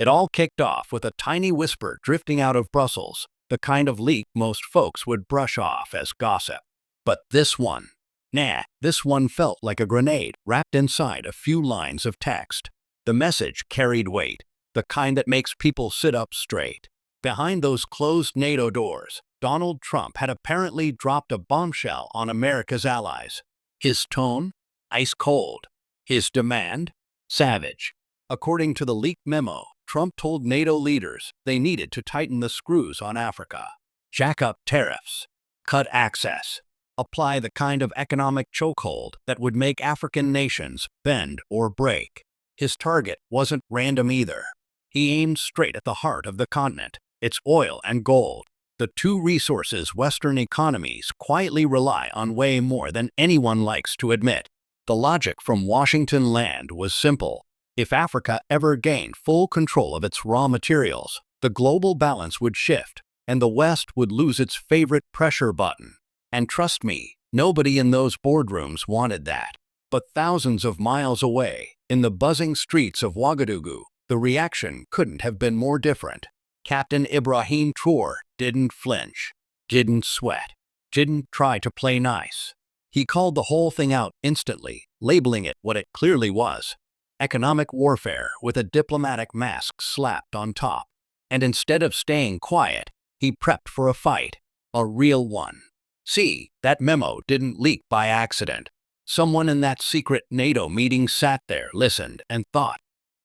It all kicked off with a tiny whisper drifting out of Brussels, the kind of leak most folks would brush off as gossip. But this one felt like a grenade wrapped inside a few lines of text. The message carried weight, the kind that makes people sit up straight. Behind those closed NATO doors, Donald Trump had apparently dropped a bombshell on America's allies. His tone? Ice cold. His demand? Savage. According to the leaked memo, Trump told NATO leaders they needed to tighten the screws on Africa, jack up tariffs, cut access, apply the kind of economic chokehold that would make African nations bend or break. His target wasn't random either. He aimed straight at the heart of the continent, its oil and gold, the two resources Western economies quietly rely on way more than anyone likes to admit. The logic from Washington land was simple. If Africa ever gained full control of its raw materials, the global balance would shift, and the West would lose its favorite pressure button. And trust me, nobody in those boardrooms wanted that. But thousands of miles away, in the buzzing streets of Ouagadougou, the reaction couldn't have been more different. Captain Ibrahim Traoré didn't flinch, didn't sweat, didn't try to play nice. He called the whole thing out instantly, labeling it what it clearly was: economic warfare with a diplomatic mask slapped on top. And instead of staying quiet, he prepped for a fight, a real one. See, that memo didn't leak by accident. Someone in that secret NATO meeting sat there, listened, and thought,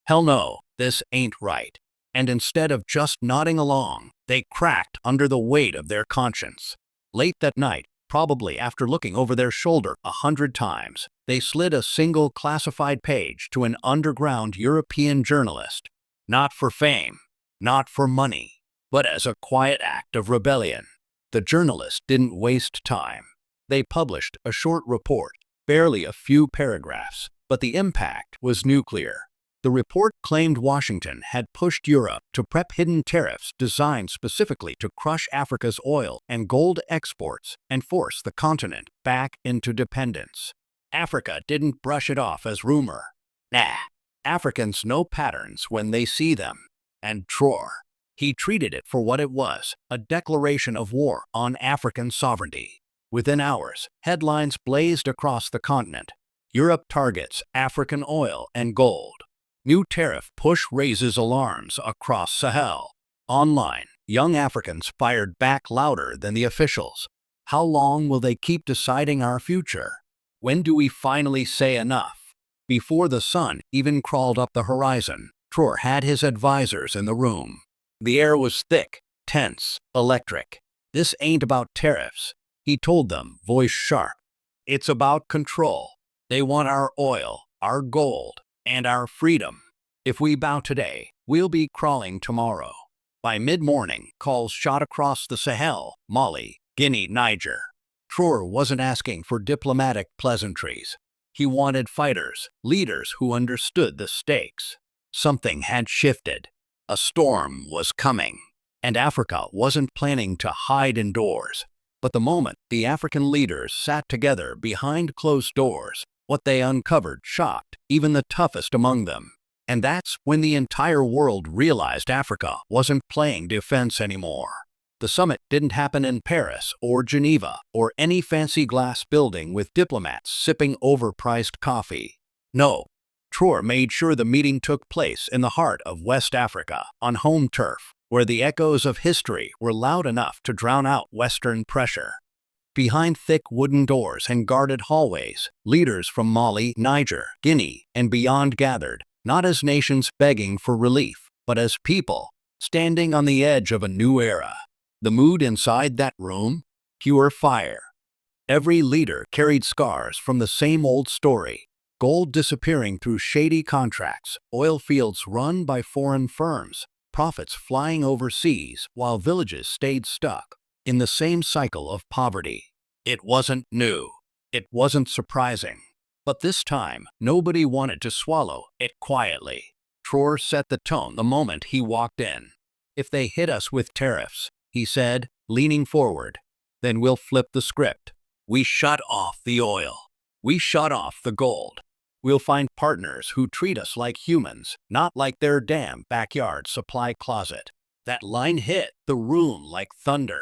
hell no, this ain't right. And instead of just nodding along, they cracked under the weight of their conscience. Late that night, probably after looking over their shoulder 100 times, they slid a single classified page to an underground European journalist. Not for fame, not for money, but as a quiet act of rebellion. The journalist didn't waste time. They published a short report, barely a few paragraphs, but the impact was nuclear. The report claimed Washington had pushed Europe to prep hidden tariffs designed specifically to crush Africa's oil and gold exports and force the continent back into dependence. Africa didn't brush it off as rumor. Nah, Africans know patterns when they see them. And Traoré, he treated it for what it was, a declaration of war on African sovereignty. Within hours, headlines blazed across the continent. Europe targets African oil and gold. New tariff push raises alarms across Sahel. Online, young Africans fired back louder than the officials. How long will they keep deciding our future? When do we finally say enough? Before the sun even crawled up the horizon, Traoré had his advisors in the room. The air was thick, tense, electric. This ain't about tariffs, he told them, voice sharp. It's about control. They want our oil, our gold, and our freedom. If we bow today, we'll be crawling tomorrow. By mid-morning, calls shot across the Sahel, Mali, Guinea, Niger. Traoré wasn't asking for diplomatic pleasantries. He wanted fighters, leaders who understood the stakes. Something had shifted. A storm was coming. And Africa wasn't planning to hide indoors. But the moment the African leaders sat together behind closed doors, what they uncovered shocked even the toughest among them. And that's when the entire world realized Africa wasn't playing defense anymore. The summit didn't happen in Paris or Geneva or any fancy glass building with diplomats sipping overpriced coffee. No, Traoré made sure the meeting took place in the heart of West Africa, on home turf, where the echoes of history were loud enough to drown out Western pressure. Behind thick wooden doors and guarded hallways, leaders from Mali, Niger, Guinea, and beyond gathered, not as nations begging for relief, but as people, standing on the edge of a new era. The mood inside that room? Pure fire. Every leader carried scars from the same old story. Gold disappearing through shady contracts, oil fields run by foreign firms, profits flying overseas while villages stayed stuck in the same cycle of poverty. It wasn't new. It wasn't surprising. But this time, nobody wanted to swallow it quietly. Traoré set the tone the moment he walked in. If they hit us with tariffs, he said, leaning forward, then we'll flip the script. We shut off the oil. We shut off the gold. We'll find partners who treat us like humans, not like their damn backyard supply closet. That line hit the room like thunder.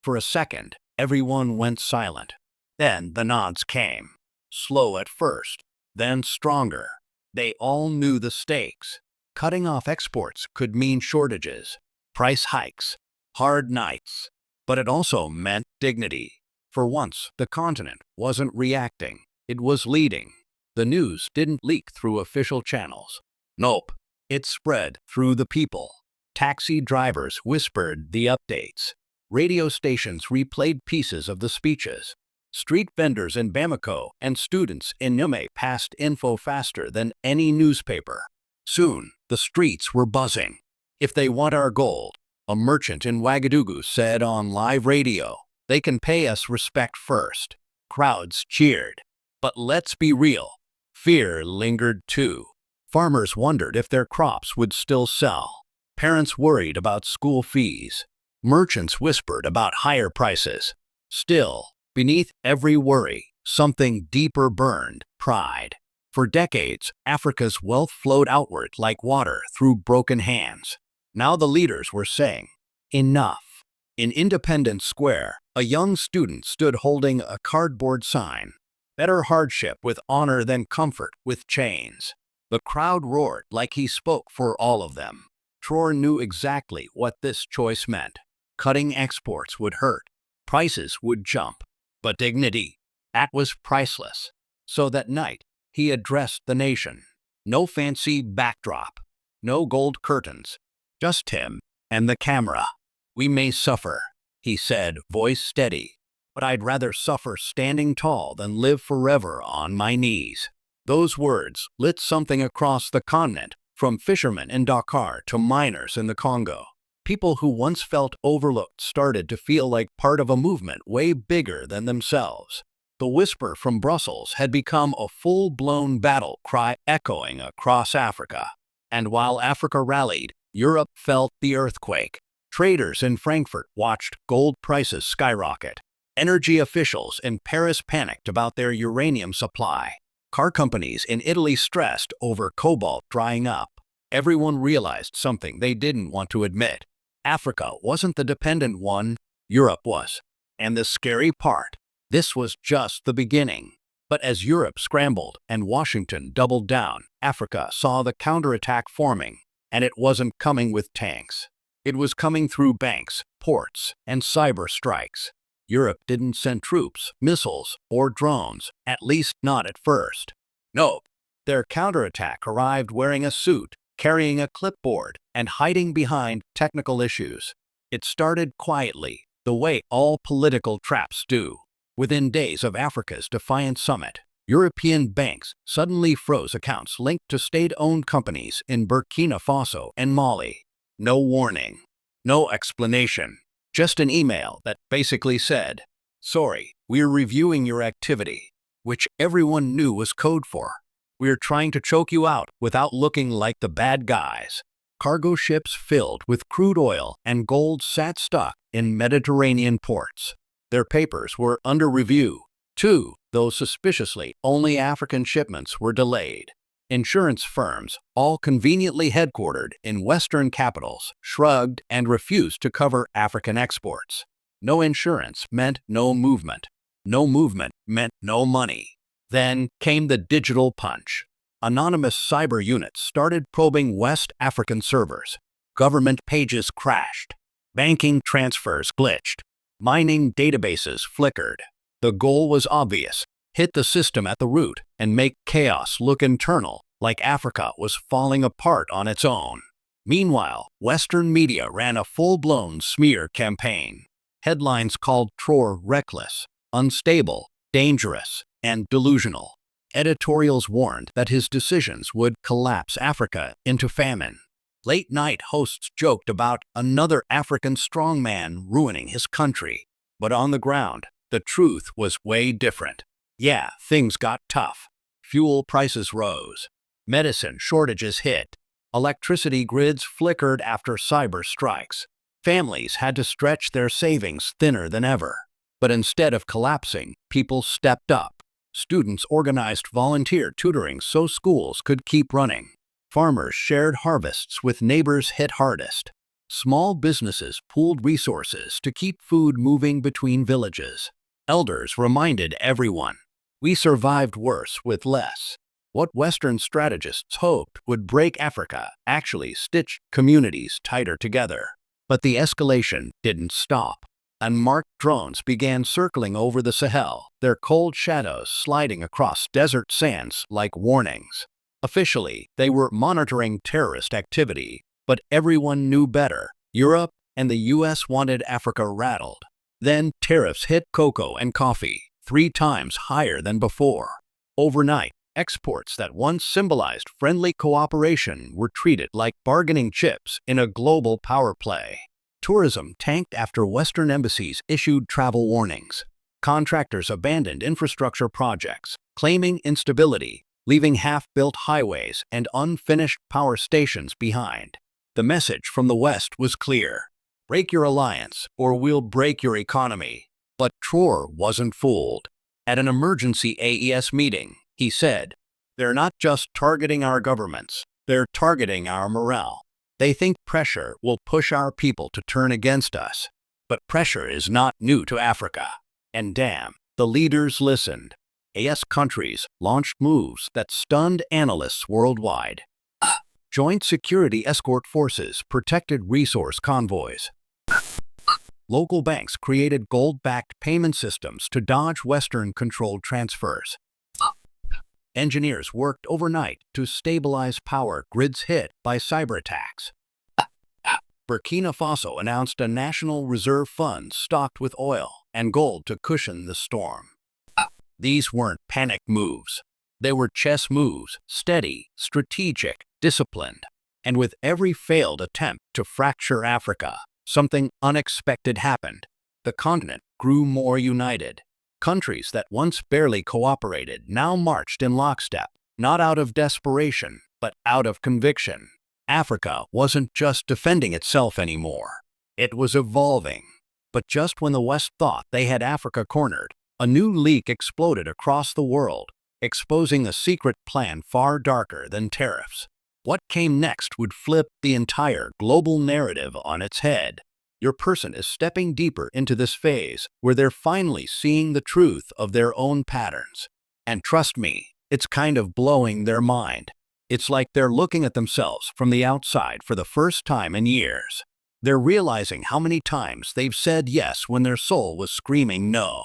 For a second, everyone went silent. Then the nods came. Slow at first, then stronger. They all knew the stakes. Cutting off exports could mean shortages, price hikes, hard nights. But it also meant dignity. For once, the continent wasn't reacting. It was leading. The news didn't leak through official channels. Nope. It spread through the people. Taxi drivers whispered the updates. Radio stations replayed pieces of the speeches. Street vendors in Bamako and students in Niamey passed info faster than any newspaper. Soon, the streets were buzzing. If they want our gold, a merchant in Ouagadougou said on live radio, they can pay us respect first. Crowds cheered. But let's be real. Fear lingered too. Farmers wondered if their crops would still sell. Parents worried about school fees. Merchants whispered about higher prices. Still, beneath every worry, something deeper burned: pride. For decades, Africa's wealth flowed outward like water through broken hands. Now the leaders were saying, enough. In Independence Square, a young student stood holding a cardboard sign. Better hardship with honor than comfort with chains. The crowd roared like he spoke for all of them. Traoré knew exactly what this choice meant. Cutting exports would hurt. Prices would jump. But dignity, that was priceless. So that night, he addressed the nation. No fancy backdrop. No gold curtains. Just him and the camera. We may suffer, he said, voice steady. But I'd rather suffer standing tall than live forever on my knees. Those words lit something across the continent, from fishermen in Dakar to miners in the Congo. People who once felt overlooked started to feel like part of a movement way bigger than themselves. The whisper from Brussels had become a full-blown battle cry echoing across Africa. And while Africa rallied, Europe felt the earthquake. Traders in Frankfurt watched gold prices skyrocket. Energy officials in Paris panicked about their uranium supply. Car companies in Italy stressed over cobalt drying up. Everyone realized something they didn't want to admit. Africa wasn't the dependent one, Europe was. And the scary part, this was just the beginning. But as Europe scrambled and Washington doubled down, Africa saw the counterattack forming, and it wasn't coming with tanks. It was coming through banks, ports, and cyber strikes. Europe didn't send troops, missiles, or drones, at least not at first. No, their counterattack arrived wearing a suit, carrying a clipboard, and hiding behind technical issues. It started quietly, the way all political traps do. Within days of Africa's defiant summit, European banks suddenly froze accounts linked to state-owned companies in Burkina Faso and Mali. No warning, no explanation. Just an email that basically said, sorry, we're reviewing your activity, which everyone knew was code for. We're trying to choke you out without looking like the bad guys. Cargo ships filled with crude oil and gold sat stuck in Mediterranean ports. Their papers were under review, too, though suspiciously only African shipments were delayed. Insurance firms, all conveniently headquartered in Western capitals, shrugged and refused to cover African exports. No insurance meant no movement. No movement meant no money. Then came the digital punch. Anonymous cyber units started probing West African servers. Government pages crashed. Banking transfers glitched. Mining databases flickered. The goal was obvious: hit the system at the root and make chaos look internal, like Africa was falling apart on its own. Meanwhile, Western media ran a full-blown smear campaign. Headlines called Traoré reckless, unstable, dangerous, and delusional. Editorials warned that his decisions would collapse Africa into famine. Late-night hosts joked about another African strongman ruining his country. But on the ground, the truth was way different. Yeah, things got tough. Fuel prices rose. Medicine shortages hit. Electricity grids flickered after cyber strikes. Families had to stretch their savings thinner than ever. But instead of collapsing, people stepped up. Students organized volunteer tutoring so schools could keep running. Farmers shared harvests with neighbors hit hardest. Small businesses pooled resources to keep food moving between villages. Elders reminded everyone, "We survived worse with less." What Western strategists hoped would break Africa actually stitched communities tighter together. But the escalation didn't stop. Unmarked drones began circling over the Sahel, their cold shadows sliding across desert sands like warnings. Officially, they were monitoring terrorist activity, but everyone knew better. Europe and the US wanted Africa rattled. Then tariffs hit cocoa and coffee, 3 times higher than before. Overnight, exports that once symbolized friendly cooperation were treated like bargaining chips in a global power play. Tourism tanked after Western embassies issued travel warnings. Contractors abandoned infrastructure projects, claiming instability, leaving half-built highways and unfinished power stations behind. The message from the West was clear: break your alliance, or we'll break your economy. But Traoré wasn't fooled. At an emergency AES meeting, he said, "They're not just targeting our governments, they're targeting our morale. They think pressure will push our people to turn against us. But pressure is not new to Africa." And damn, the leaders listened. AES countries launched moves that stunned analysts worldwide. Joint security escort forces protected resource convoys. Local banks created gold-backed payment systems to dodge Western-controlled transfers. Engineers worked overnight to stabilize power grids hit by cyber attacks. Burkina Faso announced a national reserve fund stocked with oil and gold to cushion the storm. These weren't panic moves. They were chess moves, steady, strategic, disciplined. And with every failed attempt to fracture Africa, something unexpected happened. The continent grew more united. Countries that once barely cooperated now marched in lockstep, not out of desperation, but out of conviction. Africa wasn't just defending itself anymore. It was evolving. But just when the West thought they had Africa cornered, a new leak exploded across the world, exposing a secret plan far darker than tariffs. What came next would flip the entire global narrative on its head. Your person is stepping deeper into this phase where they're finally seeing the truth of their own patterns. And trust me, it's kind of blowing their mind. It's like they're looking at themselves from the outside for the first time in years. They're realizing how many times they've said yes when their soul was screaming no.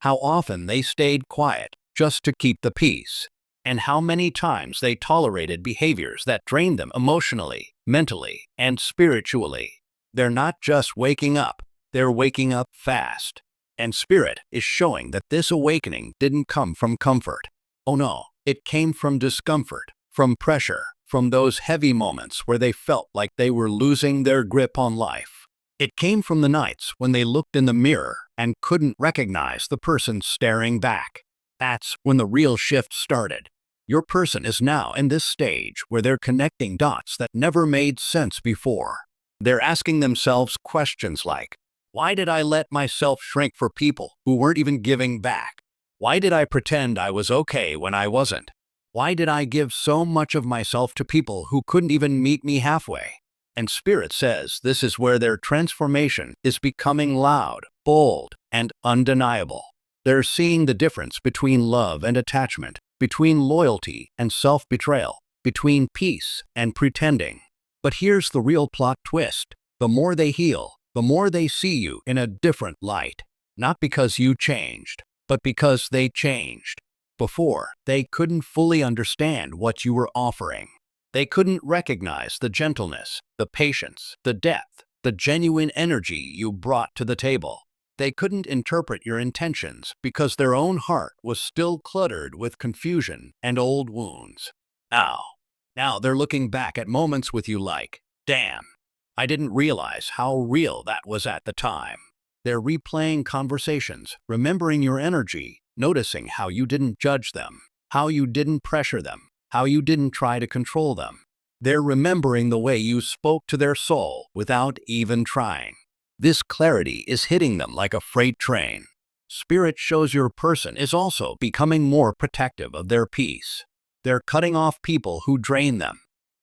How often they stayed quiet just to keep the peace. And how many times they tolerated behaviors that drained them emotionally, mentally, and spiritually. They're not just waking up, they're waking up fast. And Spirit is showing that this awakening didn't come from comfort. Oh no, it came from discomfort, from pressure, from those heavy moments where they felt like they were losing their grip on life. It came from the nights when they looked in the mirror and couldn't recognize the person staring back. That's when the real shift started. Your person is now in this stage where they're connecting dots that never made sense before. They're asking themselves questions like, why did I let myself shrink for people who weren't even giving back? Why did I pretend I was okay when I wasn't? Why did I give so much of myself to people who couldn't even meet me halfway? And Spirit says this is where their transformation is becoming loud, bold, and undeniable. They're seeing the difference between love and attachment, between loyalty and self-betrayal, between peace and pretending. But here's the real plot twist. The more they heal, the more they see you in a different light. Not because you changed, but because they changed. Before, they couldn't fully understand what you were offering. They couldn't recognize the gentleness, the patience, the depth, the genuine energy you brought to the table. They couldn't interpret your intentions because their own heart was still cluttered with confusion and old wounds. Now they're looking back at moments with you like, damn, I didn't realize how real that was at the time. They're replaying conversations, remembering your energy, noticing how you didn't judge them, how you didn't pressure them, how you didn't try to control them. They're remembering the way you spoke to their soul without even trying. This clarity is hitting them like a freight train. Spirit shows your person is also becoming more protective of their peace. They're cutting off people who drain them,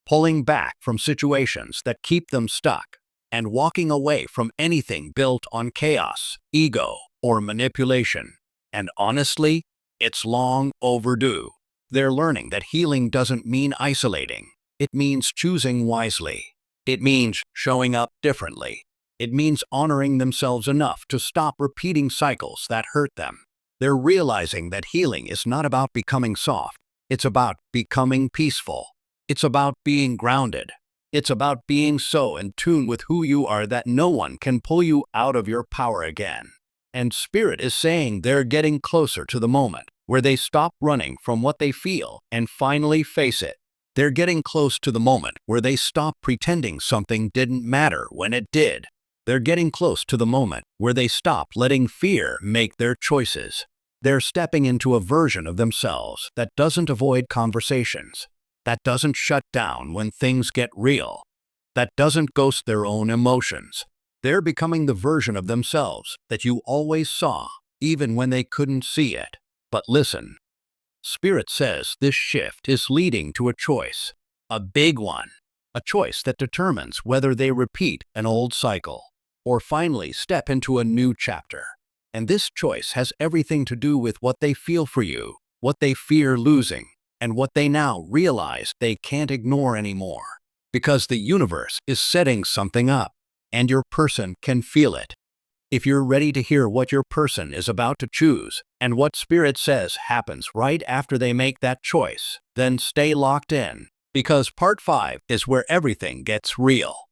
pulling back from situations that keep them stuck, and walking away from anything built on chaos, ego, or manipulation. And honestly, it's long overdue. They're learning that healing doesn't mean isolating. It means choosing wisely. It means showing up differently. It means honoring themselves enough to stop repeating cycles that hurt them. They're realizing that healing is not about becoming soft. It's about becoming peaceful. It's about being grounded. It's about being so in tune with who you are that no one can pull you out of your power again. And Spirit is saying they're getting closer to the moment where they stop running from what they feel and finally face it. They're getting close to the moment where they stop pretending something didn't matter when it did. They're getting close to the moment where they stop letting fear make their choices. They're stepping into a version of themselves that doesn't avoid conversations, that doesn't shut down when things get real, that doesn't ghost their own emotions. They're becoming the version of themselves that you always saw, even when they couldn't see it. But listen, Spirit says this shift is leading to a choice, a big one, a choice that determines whether they repeat an old cycle or finally step into a new chapter. And this choice has everything to do with what they feel for you, what they fear losing, and what they now realize they can't ignore anymore. Because the universe is setting something up, and your person can feel it. If you're ready to hear what your person is about to choose, and what Spirit says happens right after they make that choice, then stay locked in, because part 5 is where everything gets real.